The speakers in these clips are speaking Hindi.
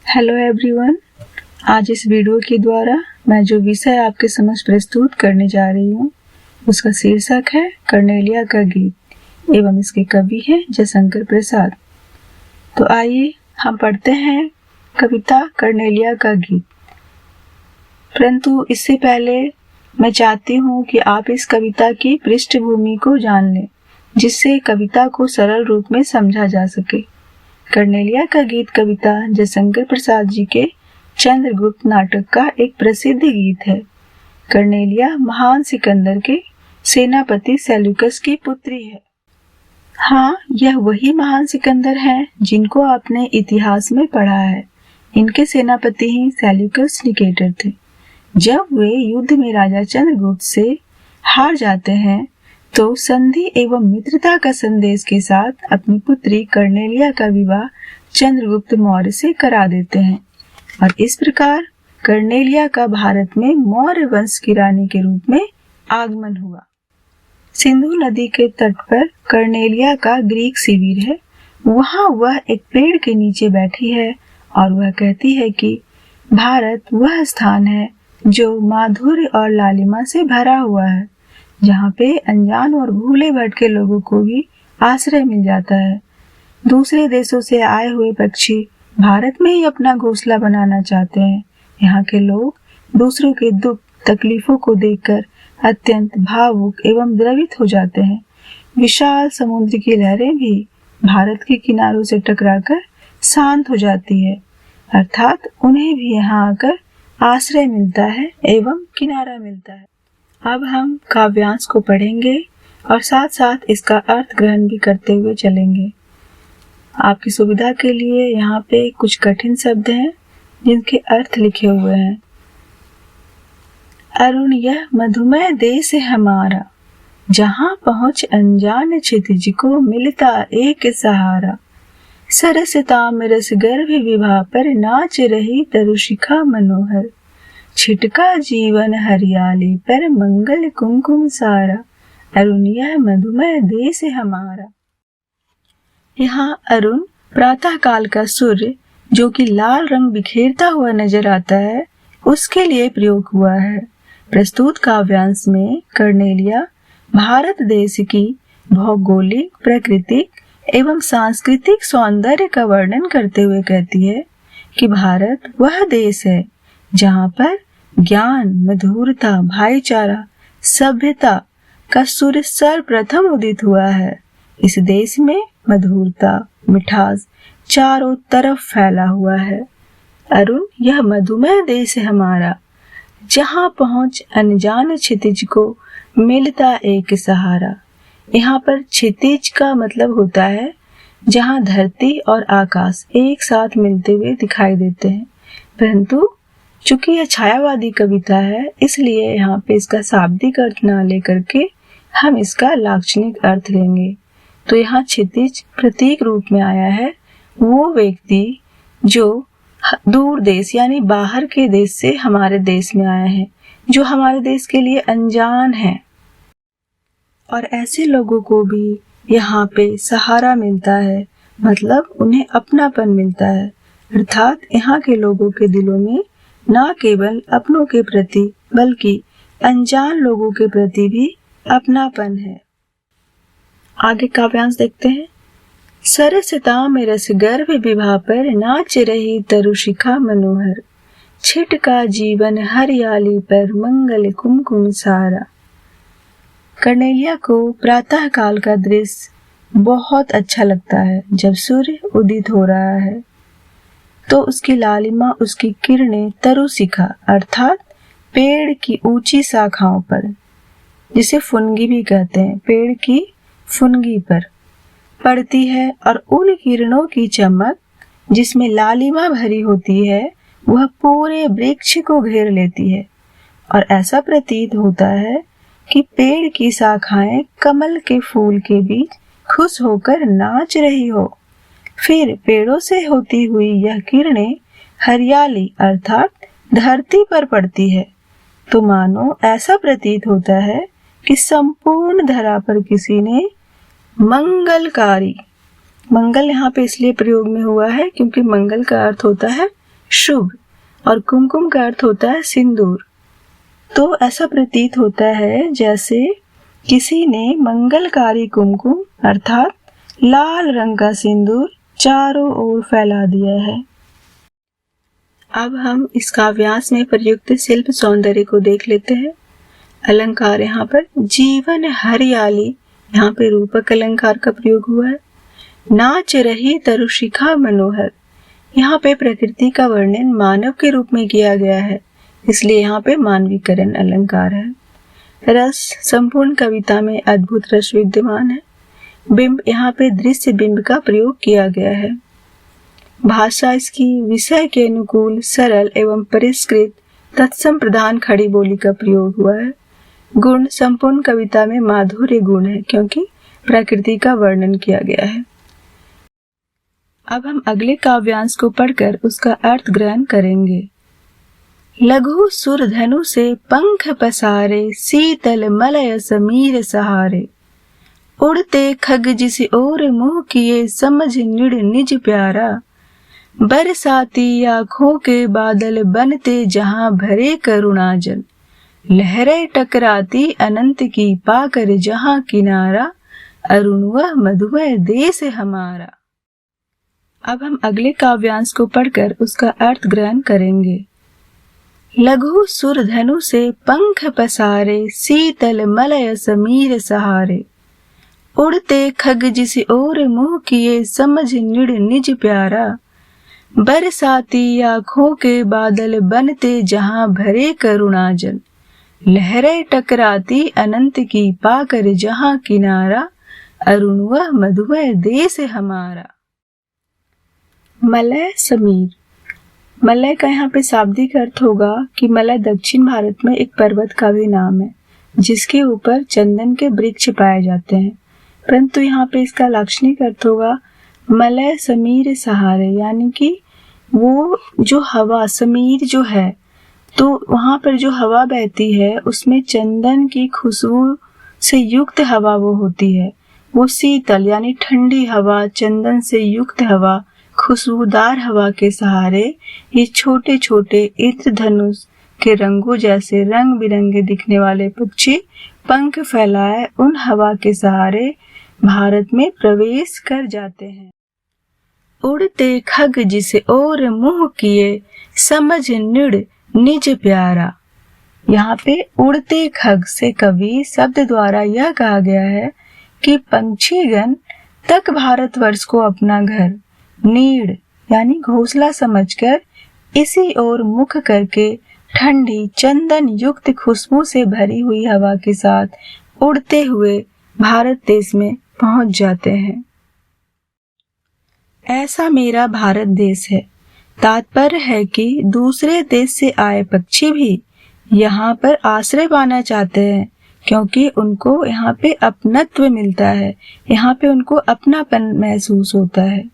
Hello everyone. आज इस वीडियो के द्वारा मैं जो विषय आपके समक्ष प्रस्तुत करने जा रही हूँ उसका शीर्षक है कर्नेलिया का गीत एवं इसके कवि हैं जयशंकर प्रसाद। तो आइए हम पढ़ते हैं कविता कर्नेलिया का गीत। परंतु इससे पहले मैं चाहती हूँ कि आप इस कविता की पृष्ठभूमि को जान लें, जिससे कविता को सरल रूप में समझा जा सके। कर्नेलिया का गीत कविता जयशंकर प्रसाद जी के चंद्रगुप्त नाटक का एक प्रसिद्ध गीत है। कर्नेलिया महान सिकंदर के सेनापति सेल्यूकस की पुत्री है। हाँ, यह वही महान सिकंदर हैं जिनको आपने इतिहास में पढ़ा है। इनके सेनापति ही सेल्यूकस निकेटर थे। जब वे युद्ध में राजा चंद्रगुप्त से हार जाते हैं तो संधि एवं मित्रता का संदेश के साथ अपनी पुत्री कर्नेलिया का विवाह चंद्रगुप्त मौर्य से करा देते हैं और इस प्रकार कर्नेलिया का भारत में मौर्य वंश की रानी के रूप में आगमन हुआ। सिंधु नदी के तट पर कर्नेलिया का ग्रीक शिविर है। वहाँ वह एक पेड़ के नीचे बैठी है और वह कहती है कि भारत वह स्थान है जो माधुर्य और लालिमा से भरा हुआ है, जहाँ पे अनजान और भूले भटके लोगों को भी आश्रय मिल जाता है। दूसरे देशों से आए हुए पक्षी भारत में ही अपना घोंसला बनाना चाहते हैं। यहाँ के लोग दूसरों के दुख तकलीफों को देखकर अत्यंत भावुक एवं द्रवित हो जाते हैं। विशाल समुद्र की लहरें भी भारत के किनारों से टकराकर शांत हो जाती है, अर्थात उन्हें भी यहाँ आकर आश्रय मिलता है एवं किनारा मिलता है। अब हम काव्यांश को पढ़ेंगे और साथ साथ इसका अर्थ ग्रहण भी करते हुए चलेंगे। आपकी सुविधा के लिए यहाँ पे कुछ कठिन शब्द हैं जिनके अर्थ लिखे हुए हैं। अरुण यह मधुमय देश है हमारा, जहाँ पहुँच अनजान क्षितिज को मिलता एक सहारा। सरस तामरस गर्भ विभा पर नाच रही तरुशिखा मनोहर, छिटका जीवन हरियाली पर मंगल कुमकुम सारा। अरुण यह मधुमय देश हमारा। यहाँ अरुण प्रातः काल का सूर्य जो कि लाल रंग बिखेरता हुआ नजर आता है, उसके लिए प्रयोग हुआ है। प्रस्तुत काव्यांश में कर्नेलिया भारत देश की भौगोलिक, प्राकृतिक एवं सांस्कृतिक सौंदर्य का वर्णन करते हुए कहती है कि भारत वह देश है जहाँ पर ज्ञान, मधुरता, भाईचारा, सभ्यता का सूर्य सर्वप्रथम उदित हुआ है। इस देश में मधुरता, मिठास चारों तरफ फैला हुआ है। अरुण यह मधुमय देश है हमारा, जहाँ पहुँच अनजान क्षितिज को मिलता एक सहारा। यहाँ पर क्षितिज का मतलब होता है जहाँ धरती और आकाश एक साथ मिलते हुए दिखाई देते हैं, परंतु चूंकि यह छायावादी कविता है इसलिए यहाँ पे इसका शाब्दिक अर्थ ना लेकर के हम इसका लाक्षणिक अर्थ लेंगे। तो यहाँ क्षितिज प्रतीक रूप में आया है वो व्यक्ति जो दूर देश यानी बाहर के देश से हमारे देश में आया है, जो हमारे देश के लिए अनजान है, और ऐसे लोगों को भी यहाँ पे सहारा मिलता है, मतलब उन्हें अपनापन मिलता है। अर्थात यहाँ के लोगों के दिलों में न केवल अपनों के प्रति बल्कि अनजान लोगों के प्रति भी अपनापन है। आगे काव्यांश देखते हैं। सरसता में रस गर्भ विभा पर नाच रही तरुशिखा मनोहर, छिटका जीवन हरियाली पर मंगल कुमकुम सारा। कर्नेलिया को प्रातः काल का दृश्य बहुत अच्छा लगता है। जब सूर्य उदित हो रहा है तो उसकी लालिमा, उसकी किरणें तरुशिखा अर्थात पेड़ की ऊंची शाखाओं पर, जिसे फुनगी भी कहते हैं, पेड़ की फुनगी पर पड़ती है और उन किरणों की चमक जिसमें लालिमा भरी होती है वह पूरे वृक्ष को घेर लेती है और ऐसा प्रतीत होता है कि पेड़ की शाखाएं कमल के फूल के बीच खुश होकर नाच रही हो। फिर पेड़ों से होती हुई यह किरणें हरियाली अर्थात धरती पर पड़ती है तो मानो ऐसा प्रतीत होता है कि संपूर्ण धरा पर किसी ने मंगलकारी, मंगल यहाँ पे इसलिए प्रयोग में हुआ है क्योंकि मंगल का अर्थ होता है शुभ, और कुमकुम का अर्थ होता है सिंदूर। तो ऐसा प्रतीत होता है जैसे किसी ने मंगलकारी कुमकुम अर्थात लाल रंग का सिंदूर चारों ओर फैला दिया है। अब हम इस काव्यांश में प्रयुक्त शिल्प सौंदर्य को देख लेते हैं। अलंकार यहाँ पर जीवन हरियाली, यहाँ पे रूपक अलंकार का प्रयोग हुआ है। नाच रही तरुशिखा मनोहर, यहाँ पे प्रकृति का वर्णन मानव के रूप में किया गया है, इसलिए यहाँ पे मानवीकरण अलंकार है। रस, संपूर्ण कविता में अद्भुत रस विद्यमान है। बिंब, यहाँ पे दृश्य बिंब का प्रयोग किया गया है। भाषा इसकी विषय के अनुकूल, सरल एवं परिष्कृत तत्सम प्रधान खड़ी बोली का प्रयोग हुआ है। गुण, संपूर्ण कविता में माधुर्य गुण है क्योंकि प्रकृति का वर्णन किया गया है। अब हम अगले काव्यांश को पढ़कर उसका अर्थ ग्रहण करेंगे। लघु सुर धनु से पंख पसारे, शीतल मलय समीर सहारे, उड़ते खग जिस ओर मुंह किए, समझ निड़ निज प्यारा, बरसाती आँखों के बादल बनते जहां भरे करुणाजल, लहरें टकराती अनंत की पाकर जहां किनारा, अरुणवा मधुमय देश हमारा। अब हम अगले काव्यांश को पढ़कर उसका अर्थ ग्रहण करेंगे। लघु सुर धनु से पंख पसारे, शीतल मलय समीर सहारे, उड़ते खग जिस ओर मुंह किए, समझ निड़ निज प्यारा, बरसाती आँखों के बादल बनते जहां भरे करुणाजल, लहरें टकराती अनंत की पाकर जहां किनारा, अरुणवा मधुमय देश हमारा। मलय समीर, मलय का यहाँ पे शाब्दिक अर्थ होगा कि मलय दक्षिण भारत में एक पर्वत का भी नाम है जिसके ऊपर चंदन के वृक्ष पाए जाते हैं, परंतु यहाँ पे इसका लाक्षणिक अर्थ होगा मलय समीर सहारे, यानी कि वो जो हवा, समीर जो है तो वहां पर जो हवा बहती है उसमें चंदन की खुशबू से युक्त हवा वो होती है। वो शीतल यानी ठंडी हवा, चंदन से युक्त हवा, खुशबूदार हवा के सहारे ये छोटे छोटे इंद्रधनुष के रंगों जैसे रंग बिरंगे दिखने वाले पक्षी पंख फैलाए उन हवा के सहारे भारत में प्रवेश कर जाते हैं। उड़ते खग जिस ओर मुंह किए, समझ निड़ निज प्यारा, यहाँ पे उड़ते खग से कवि शब्द द्वारा यह कहा गया है कि पंछीगण तक भारतवर्ष को अपना घर, नीड़ यानी घोंसला समझकर इसी ओर मुख करके ठंडी चंदन युक्त खुशबू से भरी हुई हवा के साथ उड़ते हुए भारत देश में पहुंच जाते हैं। ऐसा मेरा भारत देश है, तात्पर्य है कि दूसरे देश से आए पक्षी भी यहाँ पर आश्रय पाना चाहते हैं क्योंकि उनको यहाँ पे अपनत्व मिलता है, यहाँ पे उनको अपनापन महसूस होता है।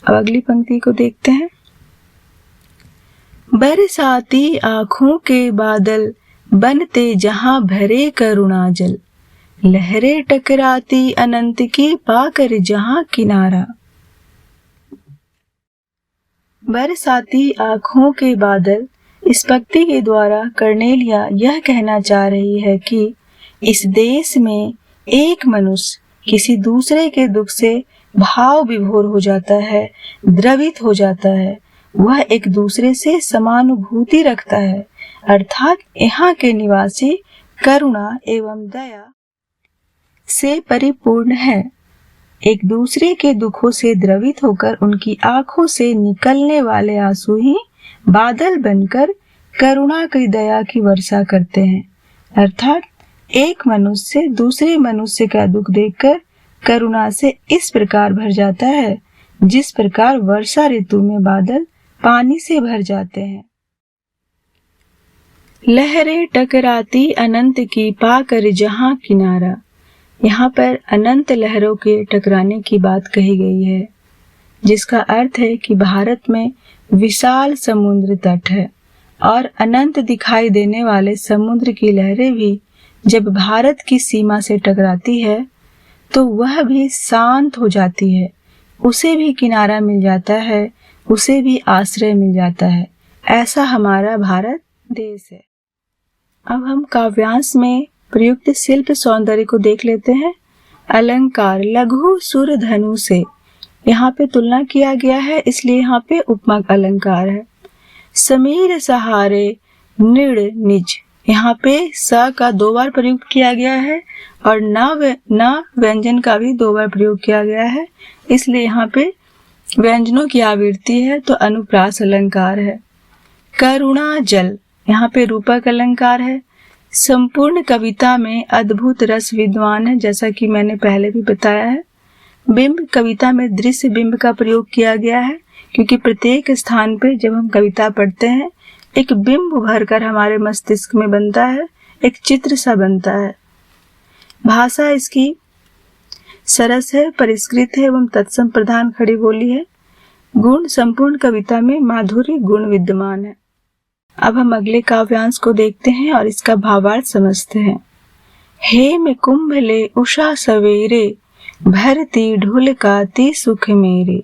अब अगली पंक्ति को देखते हैं। बरसाती आँखों के बादल बनते जहां भरे करुणाजल, लहरें टकराती अनंत की पाकर जहां किनारा। बरसाती आँखों के बादल, इस पंक्ति के द्वारा कर्नेलिया यह कहना चाह रही है कि इस देश में एक मनुष्य किसी दूसरे के दुख से भाव विभोर हो जाता है, द्रवित हो जाता है, वह एक दूसरे से समानुभूति रखता है, अर्थात यहाँ के निवासी करुणा एवं दया से परिपूर्ण है। एक दूसरे के दुखों से द्रवित होकर उनकी आंखों से निकलने वाले आंसू ही बादल बनकर करुणा की दया की वर्षा करते हैं, अर्थात एक मनुष्य दूसरे मनुष्य का दुख देखकर करुणा से इस प्रकार भर जाता है जिस प्रकार वर्षा ऋतु में बादल पानी से भर जाते हैं। लहरें टकराती अनंत की पाकर जहां किनारा, यहाँ पर अनंत लहरों के टकराने की बात कही गई है, जिसका अर्थ है कि भारत में विशाल समुद्र तट है और अनंत दिखाई देने वाले समुद्र की लहरें भी जब भारत की सीमा से टकराती है तो वह भी शांत हो जाती है, उसे भी किनारा मिल जाता है उसे भी आश्रय मिल जाता है। ऐसा हमारा भारत देश है। अब हम काव्यांश में प्रयुक्त शिल्प सौंदर्य को देख लेते हैं। अलंकार लघु सुर धनु से, यहाँ पे तुलना किया गया है, इसलिए यहाँ पे उपमा अलंकार है। समीर सहारे निड़ निज, यहाँ पे स का 2 बार प्रयुक्त किया गया है और न व्यंजन का भी 2 बार प्रयोग किया गया है, इसलिए यहाँ पे व्यंजनों की आवृत्ति है, तो अनुप्रास अलंकार है। करुणा जल, यहाँ पे रूपक अलंकार है। संपूर्ण कविता में अद्भुत रस विद्वान है, जैसा कि मैंने पहले भी बताया है। बिंब, कविता में दृश्य बिंब का प्रयोग किया गया है, क्योंकि प्रत्येक स्थान पे जब हम कविता पढ़ते हैं एक बिंब भरकर हमारे मस्तिष्क में बनता है, एक चित्र सा बनता है। भाषा इसकी सरस है, परिष्कृत है एवं तत्सम प्रधान खड़ी बोली है। गुण, संपूर्ण कविता में माधुर्य गुण विद्यमान है। अब हम अगले काव्यांश को देखते हैं और इसका भावार्थ समझते हैं। हेम कुंभ ले उषा सवेरे, भरती ढुलकाती सुख मेरे।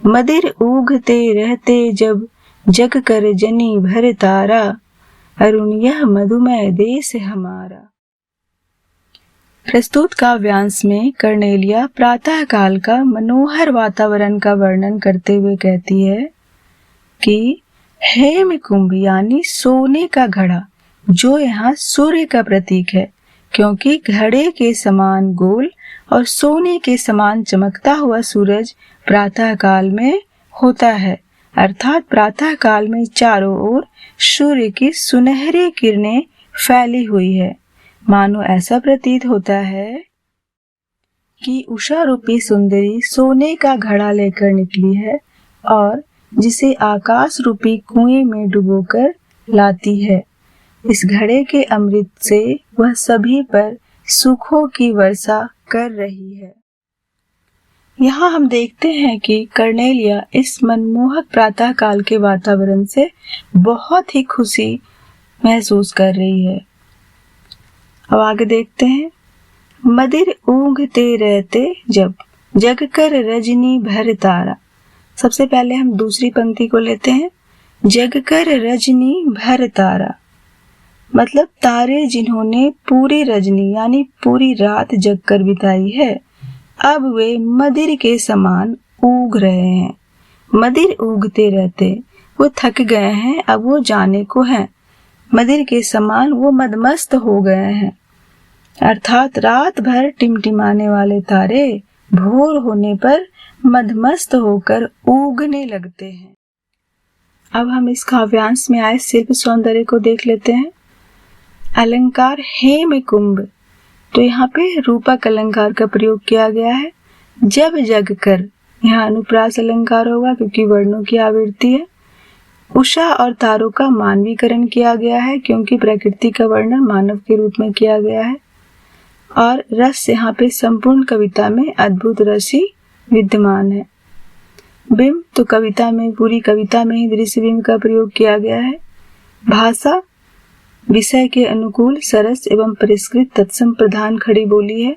मदिर ऊगते रहते जब, जग कर जनी भर तारा। अरुण यह मधुमय देश हमारा। प्रस्तुत काव्यांश में कर्नेलिया प्रातः काल का मनोहर वातावरण का वर्णन करते हुए कहती है कि हेम कुंभ यानी सोने का घड़ा, जो यहाँ सूर्य का प्रतीक है, क्योंकि घड़े के समान गोल और सोने के समान चमकता हुआ सूरज प्रातः काल में होता है, अर्थात प्रातः काल में चारों ओर सूर्य की सुनहरी किरणें फैली हुई है। मानो ऐसा प्रतीत होता है कि उषा रूपी सुंदरी सोने का घड़ा लेकर निकली है और जिसे आकाश रूपी कुएं में डुबोकर लाती है। इस घड़े के अमृत से वह सभी पर सुखों की वर्षा कर रही है। यहाँ हम देखते हैं कि कर्नेलिया इस मनमोहक प्रातः काल के वातावरण से बहुत ही खुशी महसूस कर रही है। अब आगे देखते हैं। मदिर ऊंघते रहते जब, जग कर रजनी भर तारा। सबसे पहले हम दूसरी पंक्ति को लेते हैं। जग कर रजनी भर तारा, मतलब तारे जिन्होंने पूरी रजनी यानी पूरी रात जग कर बिताई है, अब वे मदिर के समान ऊग रहे हैं। मदिर ऊगते रहते, वो थक गए हैं, अब वो जाने को हैं। मदिर के समान वो मदमस्त हो गए हैं, अर्थात रात भर टिमटिमाने वाले तारे भोर होने पर मदमस्त होकर उगने लगते हैं। अब हम इस काव्यांश में आए शिल्प सौंदर्य को देख लेते हैं। अलंकार हेम कुंभ, तो यहाँ पे रूपक अलंकार का प्रयोग किया गया है। जब जग कर, यहाँ अनुप्रास अलंकार होगा क्योंकि वर्णों की आवृत्ति है। उषा और तारों का मानवीकरण किया गया है क्योंकि प्रकृति का वर्णन मानव के रूप में किया गया है। और रस, यहाँ पे संपूर्ण कविता में अद्भुत रस ही विद्यमान है। बिंब, तो कविता में, पूरी कविता में ही दृश्य बिंब का प्रयोग किया गया है। भाषा विषय के अनुकूल सरस एवं परिष्कृत तत्सम प्रधान खड़ी बोली है।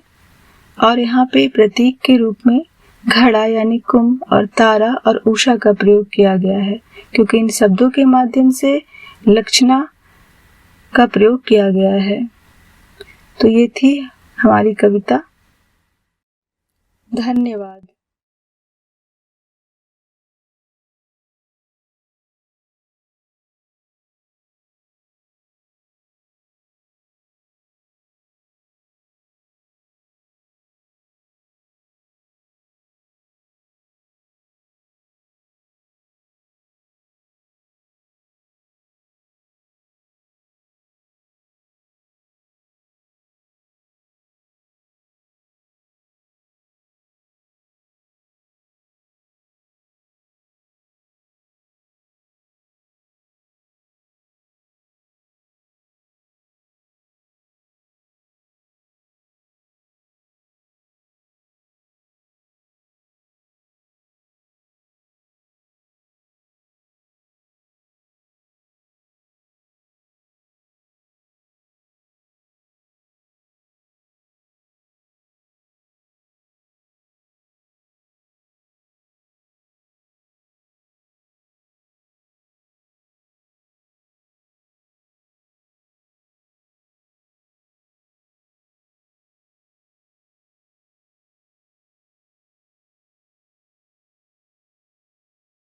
और यहाँ पे प्रतीक के रूप में घड़ा यानी कुंभ और तारा और उषा का प्रयोग किया गया है, क्योंकि इन शब्दों के माध्यम से लक्षणा का प्रयोग किया गया है। तो ये थी हमारी कविता। धन्यवाद।